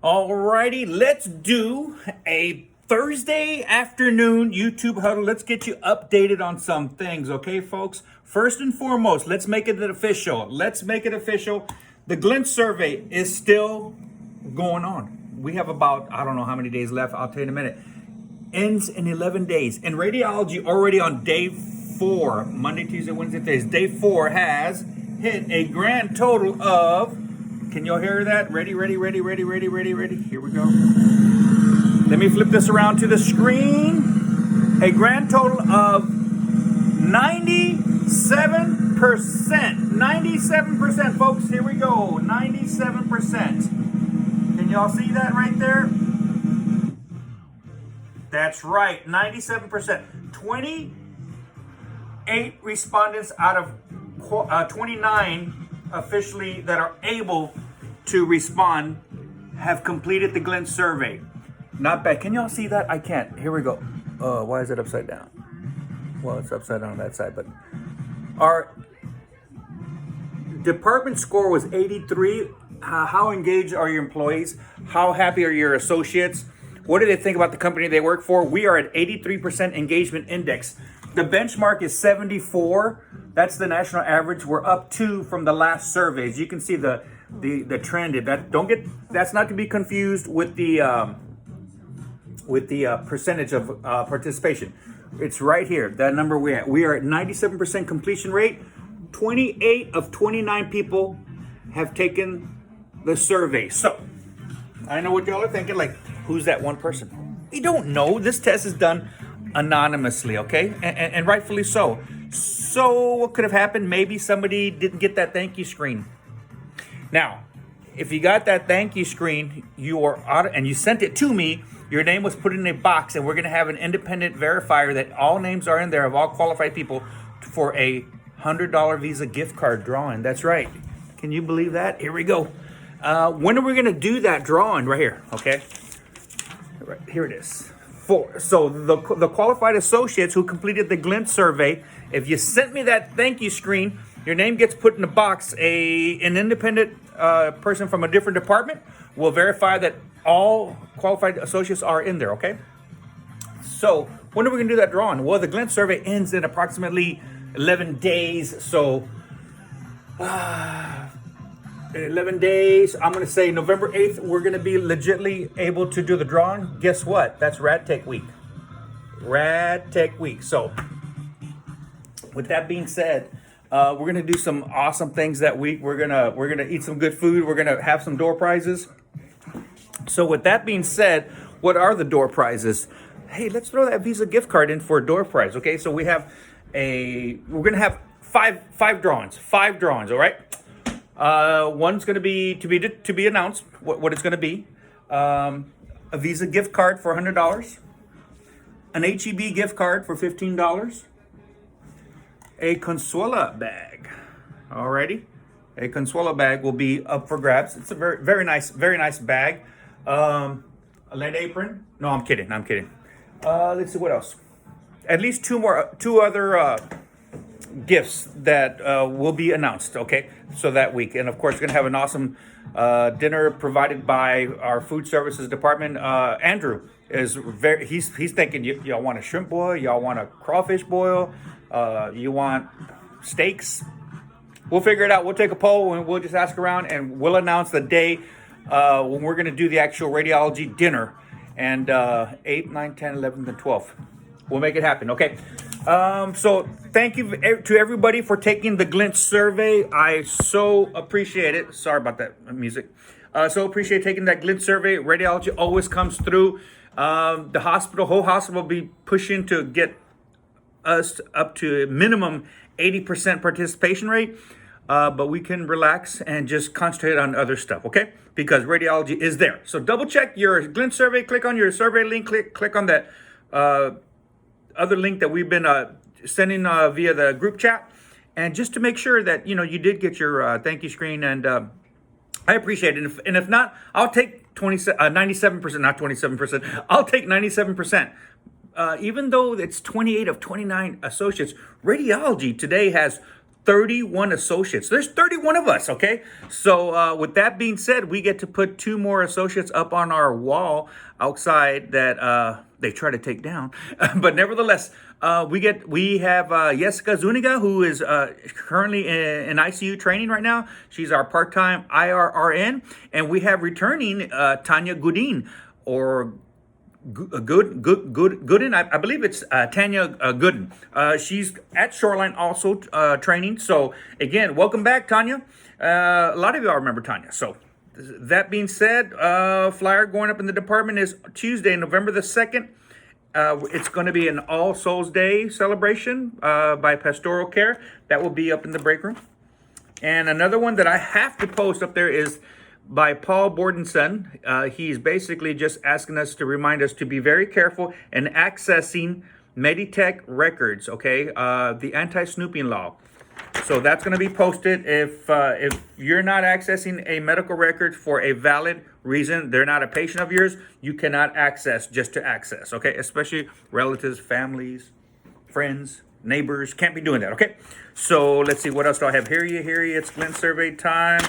Alrighty, let's do a Thursday afternoon YouTube huddle. Let's get you updated on some things, okay, folks? First and foremost, let's make it official. The Glint survey is still going on. We have about, I don't know how many days left. I'll tell you in a minute. Ends in 11 days. And radiology already on day 4, Monday, Tuesday, Wednesday, Thursday. Day 4 has hit a grand total of, can y'all hear that? Ready. Here we go. Let me flip this around to the screen. A grand total of 97%. 97%, folks. Here we go. 97%. Can y'all see that right there? That's right. 97%. 28 respondents out of 29 officially that are able to respond have completed the Glint survey. Not bad. Can y'all see that? I can't. Here we go. Why is it upside down? Well, it's upside down on that side, but our department score was 83. How engaged are your employees? How happy are your associates? What do they think about the company they work for? We are at 83% engagement index. The benchmark is 74. That's the national average. We're up 2 from the last surveys. You can see the trend. That's not to be confused with the percentage of participation. It's right here. That number we are at 97% completion rate. 28 of 29 people have taken the survey. So I know what y'all are thinking. Like, who's that one person? We don't know. This test is done anonymously, okay? And rightfully so. So what could have happened? Maybe somebody didn't get that thank you screen. Now, if you got that thank you screen, and you sent it to me, your name was put in a box, and we're going to have an independent verifier that all names are in there of all qualified people for a $100 Visa gift card drawing. That's right. Can you believe that? Here we go. When are we going to do that drawing? Right here, okay? Right here it is. So the qualified associates who completed the Glint survey, if you sent me that thank you screen, your name gets put in a box. An independent person from a different department will verify that all qualified associates are in there, okay? So when are we going to do that drawing? Well, the Glint survey ends in approximately 11 days. So 11 days, I'm going to say November 8th, we're going to be legitimately able to do the drawing. Guess what? That's Rad Tech Week. So with that being said, we're going to do some awesome things that week. We're going to eat some good food. We're going to have some door prizes. So with that being said, what are the door prizes? Hey, let's throw that Visa gift card in for a door prize. Okay, so we're going to have five drawings, all right? One's going to be to be announced what it's going to be. A Visa gift card for $100, an HEB gift card for $15, a Consuela bag. Alrighty, a Consuela bag will be up for grabs. It's a very nice bag. A lead apron. No, I'm kidding. Let's see what else. At least two other gifts that will be announced, okay, so that week. And of course, we're going to have an awesome dinner provided by our food services department. Andrew is he's thinking, y'all want a shrimp boil, y'all want a crawfish boil, you want steaks. We'll figure it out. We'll take a poll and we'll just ask around, and we'll announce the day when we're going to do the actual radiology dinner. And 8th, 9th, 10th, 11th, and 12th. We'll make it happen, okay? So thank you to everybody for taking the Glint survey. I so appreciate it. Sorry about that music. So appreciate taking that Glint survey. Radiology always comes through. The whole hospital will be pushing to get us up to a minimum 80% participation rate. But we can relax and just concentrate on other stuff, okay? Because radiology is there. So double check your Glint survey. Click on your survey link. Click on that other link that we've been sending via the group chat, and just to make sure that you did get your thank you screen. And I appreciate it. And if not, I'll take 97%, not 27%. I'll take 97%. Even though it's 28 of 29 associates, radiology today has 31 associates. There's 31 of us, okay? So with that being said, we get to put 2 more associates up on our wall outside that they try to take down. But nevertheless, we have Jessica Zuniga, who is currently in ICU training right now. She's our part-time IRRN. And we have returning Tanya Goodin, or Gooden. I believe it's Tanya Gooden. She's at Shoreline also training. So again, welcome back, Tanya. A lot of y'all remember Tanya. So that being said, flyer going up in the department is Tuesday, November the 2nd. It's going to be an All Souls Day celebration by Pastoral Care. That will be up in the break room. And another one that I have to post up there is by Paul Borden's son. He's basically just asking us to remind us to be very careful in accessing Meditech records, okay? The anti-snooping law. So that's going to be posted. If you're not accessing a medical record for a valid reason, they're not a patient of yours, you cannot access just to access, okay? Especially relatives, families, friends, neighbors, can't be doing that, okay? So let's see, what else do I have? Hear you, it's Glenn survey time.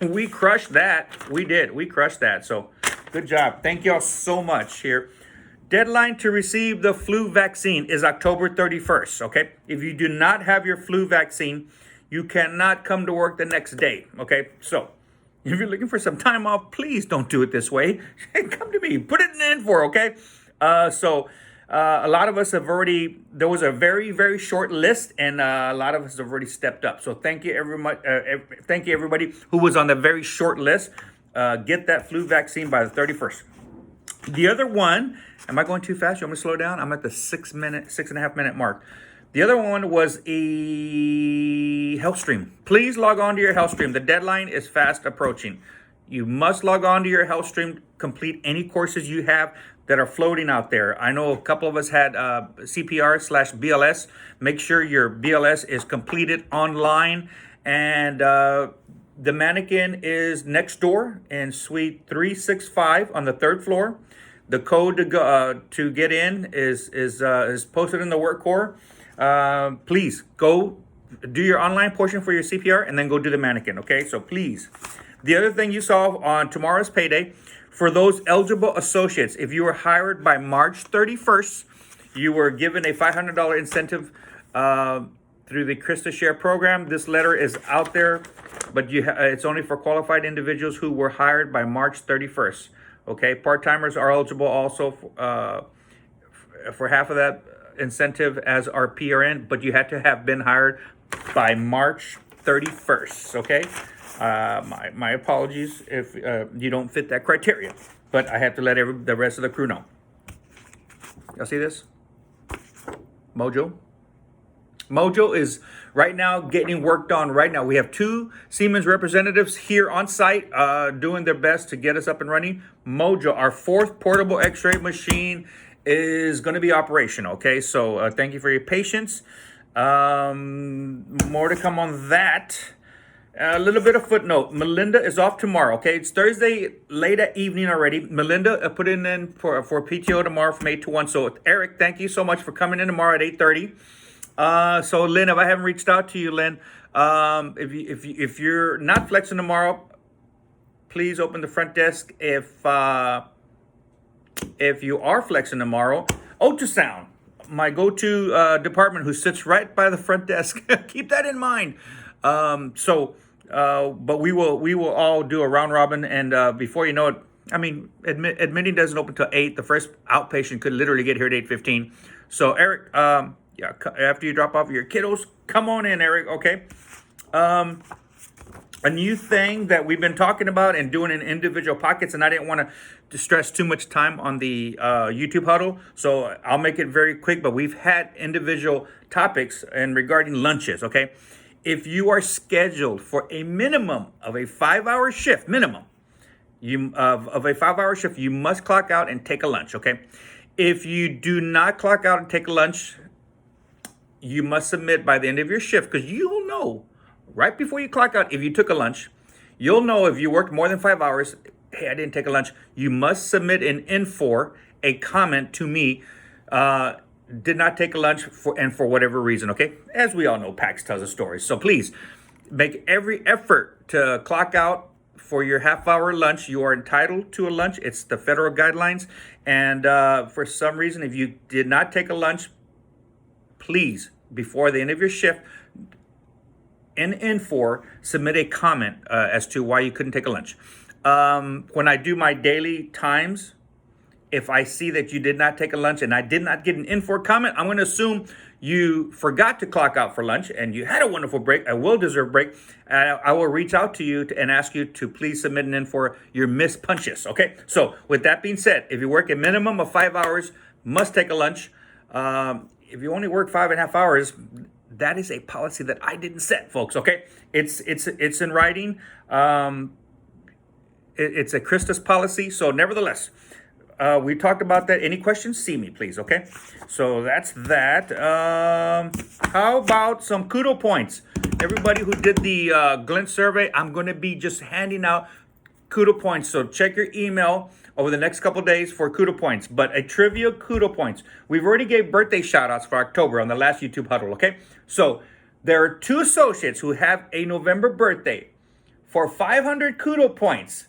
We crushed that. We did. We crushed that. So good job. Thank y'all so much here. Deadline to receive the flu vaccine is October 31st, okay? If you do not have your flu vaccine, you cannot come to work the next day, okay? So if you're looking for some time off, please don't do it this way. Come to me. Put it in for, okay? A lot of us have already, there was a very, very short list, and a lot of us have already stepped up. So thank you, thank you everybody who was on the very short list. Get that flu vaccine by the 31st. The other one, am I going too fast? You want me to slow down? I'm at the 6.5 minute mark. The other one was a health stream. Please log on to your health stream. The deadline is fast approaching. You must log on to your health stream, complete any courses you have that are floating out there. I know a couple of us had CPR/BLS. Make sure your BLS is completed online. And the mannequin is next door in suite 365 on the 3rd floor. The code to get in is posted in the work core. Please go do your online portion for your CPR and then go do the mannequin, okay? So please. The other thing you saw on tomorrow's payday, for those eligible associates, if you were hired by March 31st, you were given a $500 incentive through the Krista Share program. This letter is out there, but it's only for qualified individuals who were hired by March 31st. Okay, part-timers are eligible also for half of that incentive as our PRN, but you had to have been hired by March 31st, okay? My apologies if you don't fit that criteria, but I have to let the rest of the crew know. Y'all see this? Mojo is right now getting worked on right now. We have 2 Siemens representatives here on site doing their best to get us up and running. Mojo, our 4th portable x-ray machine, is going to be operational, okay? So thank you for your patience. More to come on that. A little bit of footnote. Melinda is off tomorrow, okay? It's Thursday late at evening already. Melinda put in for PTO tomorrow from 8 to 1. So Eric, thank you so much for coming in tomorrow at 8:30. So Lynn, if I haven't reached out to you, Lynn, if you're not flexing tomorrow, please open the front desk. If you are flexing tomorrow, ultrasound, my go-to department, who sits right by the front desk. Keep that in mind. But we will all do a round robin, and before you know it, I mean, admitting doesn't open till 8. The first outpatient could literally get here at 8:15. So Eric, after you drop off your kiddos, come on in, Eric. Okay. A new thing that we've been talking about and doing in individual pockets, and I didn't want to stress too much time on the YouTube huddle, so I'll make it very quick. But we've had individual topics and regarding lunches. Okay. If you are scheduled for a minimum of a 5-hour shift, of a 5-hour shift, you must clock out and take a lunch, okay? If you do not clock out and take a lunch, you must submit by the end of your shift, because you'll know right before you clock out if you took a lunch. You'll know if you worked more than 5 hours, hey, I didn't take a lunch. You must submit an N4, a comment to me, did not take a lunch for whatever reason, okay? As we all know, PAX tells a story. So please make every effort to clock out for your half-hour lunch. You are entitled to a lunch. It's the federal guidelines. And for some reason, if you did not take a lunch, please, before the end of your shift, in N4, submit a comment as to why you couldn't take a lunch. When I do my daily times, if I see that you did not take a lunch and I did not get an N4 comment, I'm going to assume you forgot to clock out for lunch and you had a wonderful break, a well-deserved break. I will reach out to you and ask you to please submit an N4 your missed punches, okay? So with that being said, if you work a minimum of 5 hours, must take a lunch. If you only work 5.5 hours, that is a policy that I didn't set, folks, okay? It's in writing. It's a Christus policy, so nevertheless, we talked about that. Any questions? See me, please, okay? So that's that. How about some kudo points? Everybody who did the Glint survey, I'm going to be just handing out kudo points. So check your email over the next couple days for kudo points. But a trivia kudo points. We've already gave birthday shout-outs for October on the last YouTube Huddle, okay? So there are 2 associates who have a November birthday. For 500 kudo points,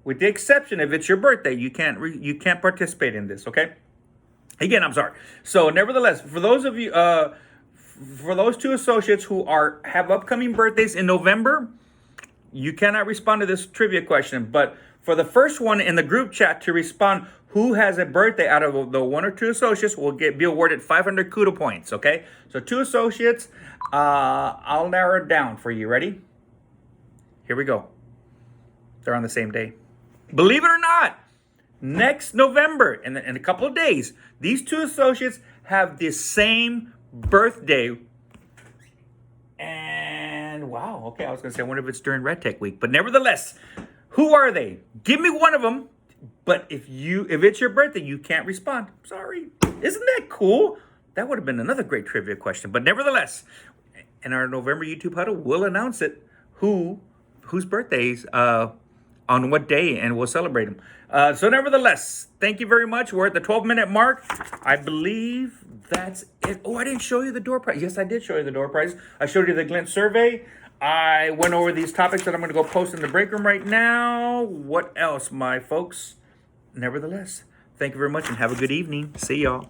with the exception if it's your birthday, you can't participate in this, okay? Again, I'm sorry. So nevertheless, for those of you, for those 2 associates who have upcoming birthdays in November, you cannot respond to this trivia question. But for the first one in the group chat to respond, who has a birthday out of the 1 or 2 associates will be awarded 500 kudo points, okay? So 2 associates, I'll narrow it down for you. Ready? Here we go. They're on the same day. Believe it or not, next November, in a couple of days, these 2 associates have the same birthday. And wow, okay, I was going to say, I wonder if it's during Red Tech Week. But nevertheless, who are they? Give me one of them. But if it's your birthday, you can't respond. Sorry. Isn't that cool? That would have been another great trivia question. But nevertheless, in our November YouTube Huddle, we'll announce it, whose birthdays on what day, and we'll celebrate them. So nevertheless, thank you very much. We're at the 12-minute mark. I believe that's it. Oh, I didn't show you the door prize. Yes, I did show you the door prize. I showed you the Glint survey. I went over these topics that I'm going to go post in the break room right now. What else, my folks? Nevertheless, thank you very much and have a good evening. See y'all.